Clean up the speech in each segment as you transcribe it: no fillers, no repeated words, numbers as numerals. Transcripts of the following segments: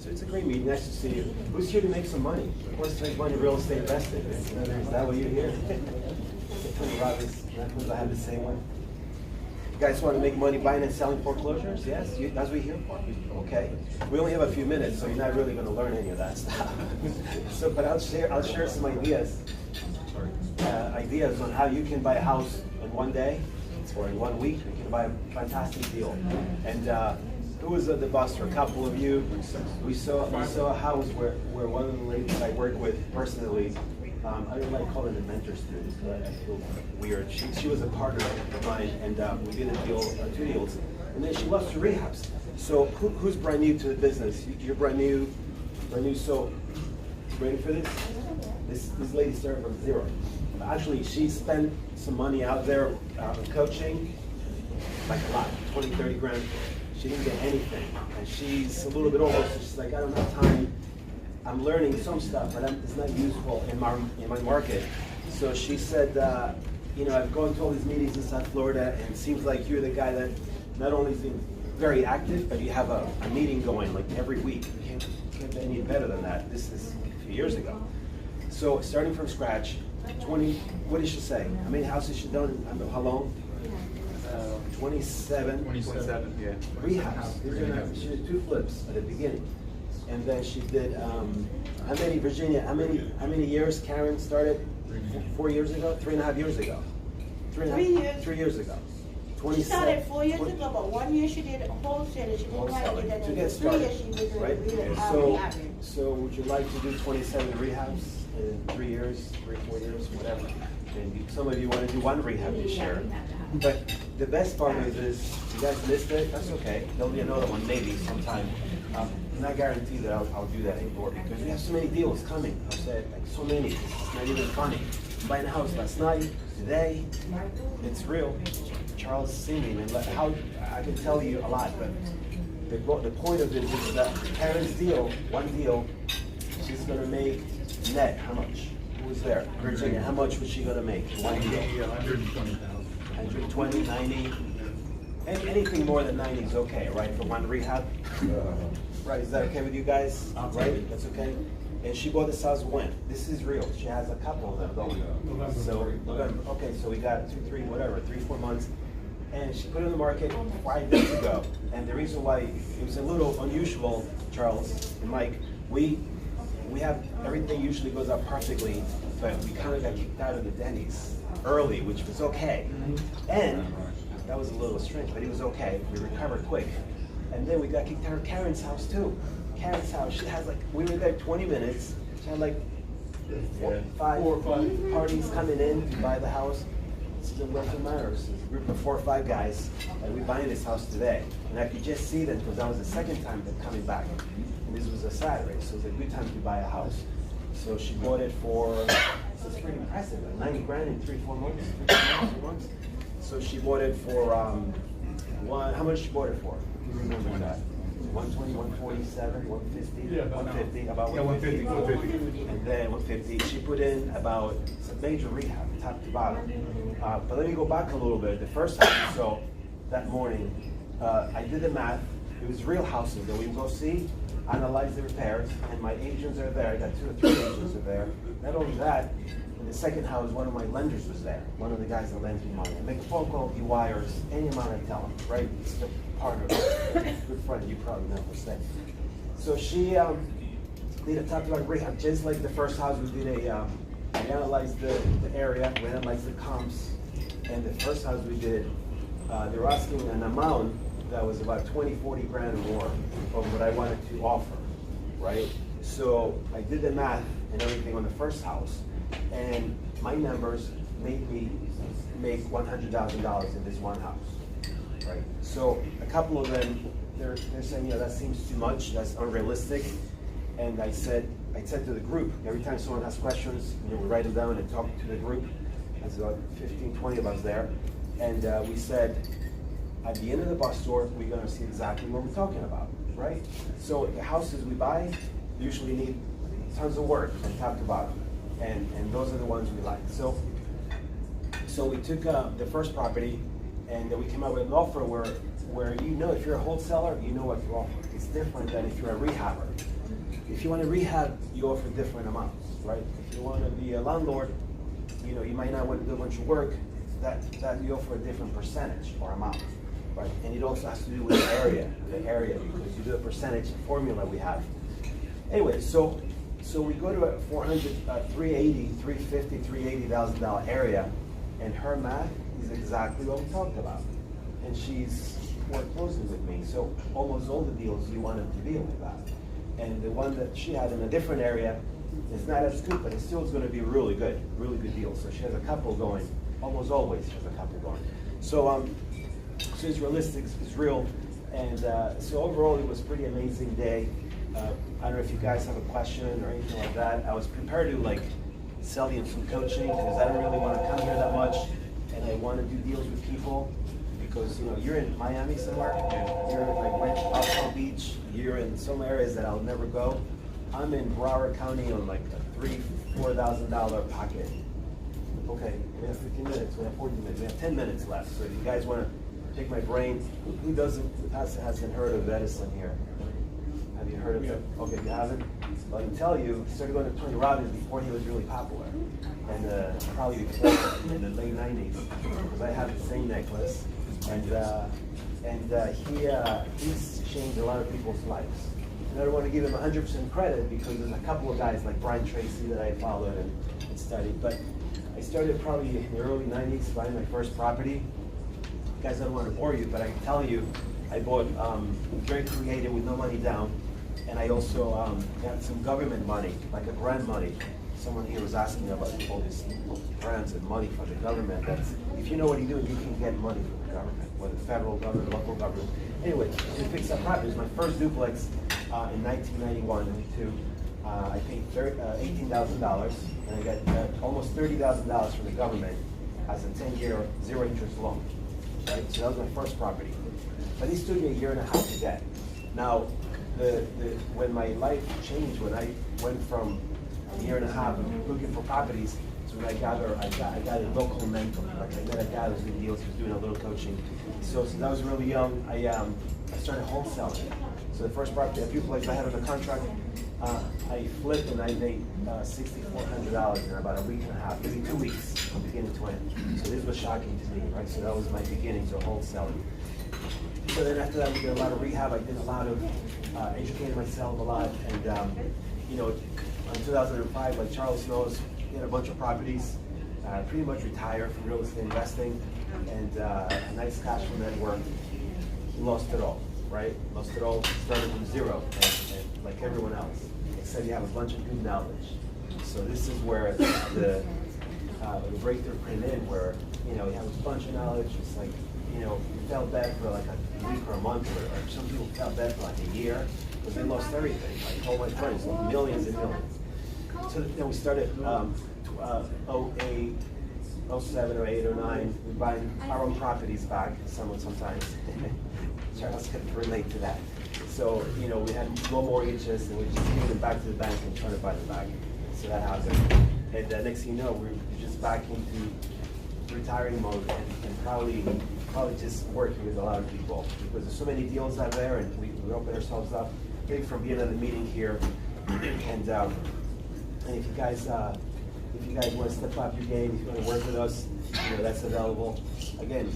So it's a great meeting. Nice to see you. Who's here to make some money? Of course, to make money in real estate investing. Is that why you're here? I have the same one. You guys want to make money buying and selling foreclosures? Yes? That's what you're here for? Okay. We only have a few minutes, so you're not really going to learn any of that stuff. So, but I'll share some ideas. Ideas on how you can buy a house in one day or in 1 week. You can buy a fantastic deal. And who was at the bus? For a couple of you, we saw a house where one of the ladies I work with personally, I don't like calling them mentor students, but I feel weird. She was a partner of mine, and we did a deal, 2 deals, and then she loves to rehabs. So who's brand new to the business? You're brand new. So ready for this? This lady started from zero. Actually, she spent some money out there coaching, like a lot, 20, 30 grand. She didn't get anything, and she's a little bit older, so she's like, I don't have time. I'm learning some stuff, but it's not useful in my market. So she said, I've gone to all these meetings in South Florida, and it seems like you're the guy that not only is very active, but you have a meeting going like every week. You can't get any better than that. This is a few years ago. So starting from scratch, 20, what did she say? How many houses she done? I don't know how long? 27. 27, yeah. Rehabs. She did 2 flips at the beginning. And then she did, how many years Karen started? 4 years ago? 3.5 years ago? 3 years ago. 27. She started 4 years ago, but 1 year she did wholesaling. She didn't like it. And to then get 3 years started, she did right? rehabbing. So would you like to do 27 rehabs in 3 years, 3, 4 years, whatever? And some of you want to do 1 rehab this year. But the best part of it is, you guys missed it, that's okay. There'll be another one maybe sometime. I'm not guaranteed that I'll do that anymore because we have so many deals coming. I said, like so many, it's not even funny. I'm buying a house last night, today, it's real. Charles is singing, and how I can tell you a lot, but the point of it is that Karen's deal, 1 deal, she's gonna make net, how much? Who was there? Virginia, how much was she gonna make? 1 deal? 120,000. 120, 90, and anything more than 90 is okay, right, for 1 rehab? Right, is that okay with you guys? Right, that's okay? And she bought this house when? This is real, she has a couple of them going. So, okay, so we got 2, 3, whatever, 3, 4 months. And she put it on the market 5 days ago. And the reason why it was a little unusual, Charles and Mike, we have, everything usually goes out perfectly, but we kind of got kicked out of the Denny's early, which was okay. And that was a little strange, but it was okay. We recovered quick. And then we got kicked out of Karen's house too. Karen's house, she has like, we were there 20 minutes. She had like 4 or 5 parties coming in to buy the house. This is in Wilton Manors. It's a group of 4 or 5 guys, and we're buying this house today. And I could just see them because that was the second time they're coming back. And this was a Saturday, so it was a good time to buy a house. So she bought it for, this is pretty impressive, like 90 grand in 3, 4 months. 3 months. So she bought it for, how much she bought it for? Do you remember that? 120, 147, 150, yeah, 150, about 150. 150. And then 150. She put in about, it's a major rehab, top to bottom. But let me go back a little bit. The first house we saw that morning, I did the math. It was real houses that we would go see, analyze the repairs, and my agents are there. I got 2 or 3 agents are there. Not only that, in the second house, one of my lenders was there. One of the guys that lends me money. I make a phone call, he wires any amount I tell him, right? It's the partner, good friend, you probably know what I'm saying. So she did a top-to-bottom rehab, just like the first house. We did we analyzed the area, we analyzed the comps, and the first house we did, they were asking an amount that was about 20, 40 grand or more of what I wanted to offer, right? So I did the math and everything on the first house, and my numbers made me make $100,000 in this one house, right? So a couple of them, they're saying, that seems too much, that's unrealistic. And I said to the group, every time someone has questions, we write them down and talk to the group. There's about 15, 20 of us there. And we said, at the end of the bus tour, we're gonna see exactly what we're talking about, right? So the houses we buy usually need tons of work from top to bottom. And those are the ones we like. So we took the first property, and we came up with an offer where if you're a wholesaler, you know what to offer. It's different than if you're a rehabber. if you want to rehab, you offer different amounts, right? If you want to be a landlord, you know, you might not want to do a bunch of work, that you offer a different percentage or amount, right? And it also has to do with the area, because you do a percentage formula we have. Anyway, so we go to a $380,000, $380,000 area, and her math is exactly what we talked about. And she's foreclosing with me, so almost all the deals you wanted to deal with that. And the one that she had in a different area is not as good, but it still is going to be really good deal. So she has a couple going, almost always she has a couple going. So it's realistic, it's real, and so overall it was a pretty amazing day. I don't know if you guys have a question or anything like that. I was prepared to like sell you some coaching because I don't really want to come here that much, and I want to do deals with people because, you know, you're in Miami somewhere, you're in like Palm Beach, you're in some areas that I'll never go. I'm in Broward County on like a $3,000-$4,000 pocket. Okay, we have 15 minutes, we have 14 minutes, we have 10 minutes left. So if you guys want to pick my brain, who hasn't heard of Edison here? Have you heard of it? Okay, you haven't? Well, I can tell you, he started going to Tony Robbins before he was really popular. And probably before, in the late 90s, because I have the same necklace. And he's changed a lot of people's lives. And I don't want to give him 100% credit because there's a couple of guys like Brian Tracy that I followed and studied. But I started probably in the early 90s buying my first property. Guys, I don't want to bore you, but I can tell you, I bought very creative with no money down. And I also got some government money, like a grant money. Someone here was asking me about all these grants and money from the government. That's, if you know what you do, you can get money from the government, whether federal government, local government. Anyway, to fix up property. It was my first duplex in 1991, 92. I paid $18,000, and I got almost $30,000 from the government as a 10-year zero interest loan. Right? So that was my first property. But it took me a year and a half to get. Now, when my life changed, when I went from a year and a half looking for properties, so when I got a local mentor. Like I met a guy who was doing deals, he was doing a little coaching. So since I was really young, I started wholesaling. So the first property, a few places I had on the contract, I flipped and I made $6,400 in about a week and a half, maybe 2 weeks from beginning to end. So this was shocking to me, right? So that was my beginnings of wholesaling. So then after that, we did a lot of rehab. I did a lot of educating myself a lot, and you know, in 2005, like Charles knows, he had a bunch of properties, pretty much retired from real estate investing, and a nice cash flow network. He lost it all, right? Lost it all, started from zero, and like everyone else, except you have a bunch of good knowledge. So this is where the breakthrough came in, where, you know, you have a bunch of knowledge. It's like, you know, you felt bad for like a week or a month, or some people felt bad for like a year, because they lost everything. Like all my friends, like millions and millions. So then we started 08, 07 or 8 or 9, we buying our own properties back, sometimes. Charles can relate to that. So, you know, we had no mortgages, and we just gave them back to the bank and trying to buy them back. So that happened. And next thing you know, we're just back into retiring mode, and probably just working with a lot of people, because there's so many deals out there, and we open ourselves up, maybe from being at the meeting here, and if you guys want to step up your game, if you want to work with us, you know, that's available. Again,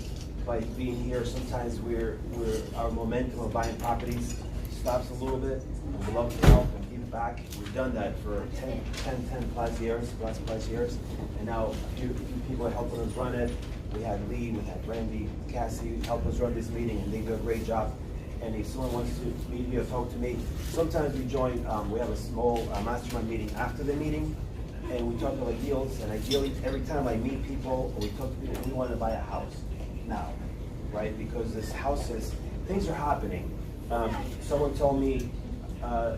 by being here, sometimes our momentum of buying properties stops a little bit, and we love to help and give back. We've done that for 10 plus years, and now a few people are helping us run it. We had Lee, we had Randy, Cassie help us run this meeting, and they do a great job. And if someone wants to meet me or talk to me, sometimes we join, we have a small mastermind meeting after the meeting, and we talk about deals, and ideally, every time I meet people, or we talk to people, we want to buy a house now, right? Because this houses, things are happening. Someone told me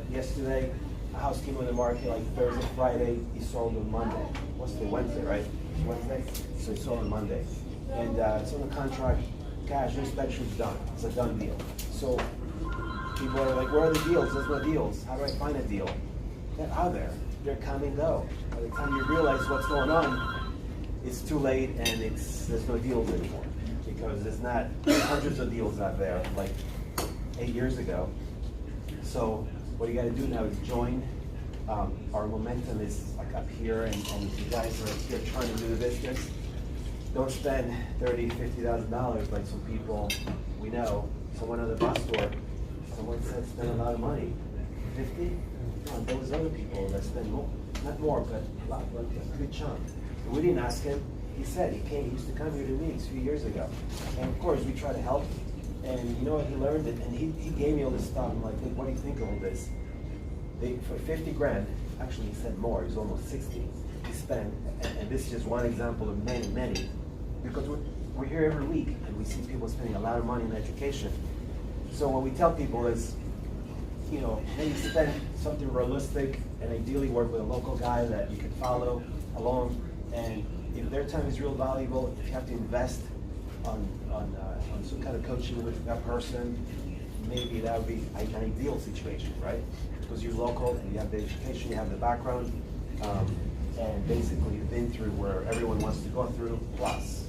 yesterday, a house came on the market like Thursday, Friday, he sold on Monday. What's the Wednesday, right? Wednesday? So it sold on Monday. And it's on the contract, cash, inspection's done. It's a done deal. So people are like, where are the deals? There's no deals. How do I find a deal? They're out there. They're come and go. By the time you realize what's going on, it's too late, and there's no deals anymore. Because there's not hundreds of deals out there like 8 years ago. So what you gotta do now is join. Our momentum is like up here, and if you guys are here trying to do the business, don't spend $30,000, $50,000 like some people we know. Someone on the bus store, someone said spend a lot of money. 50? No, there was other people that spend more, not more, but a lot, but a good chunk. So we didn't ask him. He said he came. He used to come here to meetings a few years ago, and of course we try to help. And you know what? He learned it, and he gave me all this stuff. I'm like, look, what do you think of all this? For 50 grand, actually he said more. He's almost 60. He spent, and this is just one example of many, many, because we're here every week, and we see people spending a lot of money in education. So what we tell people is, you know, maybe spend something realistic, and ideally work with a local guy that you can follow along. And if their time is real valuable, if you have to invest on some kind of coaching with that person, maybe that would be an ideal situation, right? Because you're local and you have the education, you have the background, and basically you've been through where everyone wants to go through, plus.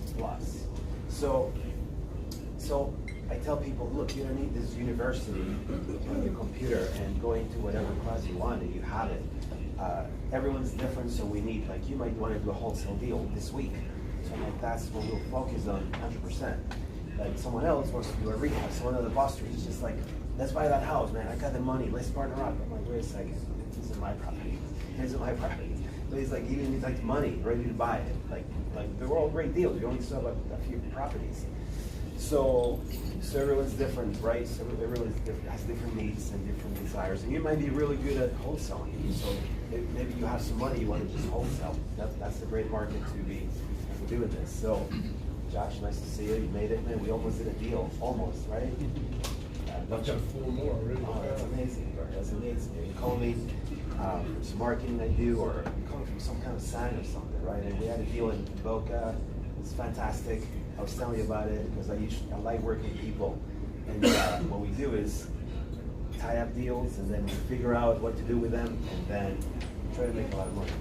So I tell people, look, you don't need this university on your computer and go into whatever class you want and you have it. Everyone's different, so we need, like, you might want to do a wholesale deal this week. So I'm like, that's what we'll focus on 100%. Like someone else wants to do a rehab, someone of the busters is just like, let's buy that house, man, I got the money, let's partner up. I'm like, wait a second, this is my property. This is my property. So he's like, even needs like money, ready to buy it. Like they're all great deals. You only sell like a few properties. So everyone's different, right? So everyone's different, has different needs and different desires. And you might be really good at wholesaling. So maybe you have some money, you want to just wholesale. That's a great market to be doing this. So Josh, nice to see you. You made it, man. We almost did a deal. Almost, right? I've got 4 more already. Oh, that's amazing. That's amazing. You call me from some marketing I do, or you call me from some kind of sign or something, right? And we had a deal in Boca. It's fantastic. I was telling you about it because I like working with people. And what we do is tie up deals, and then we figure out what to do with them, and then try to make a lot of money.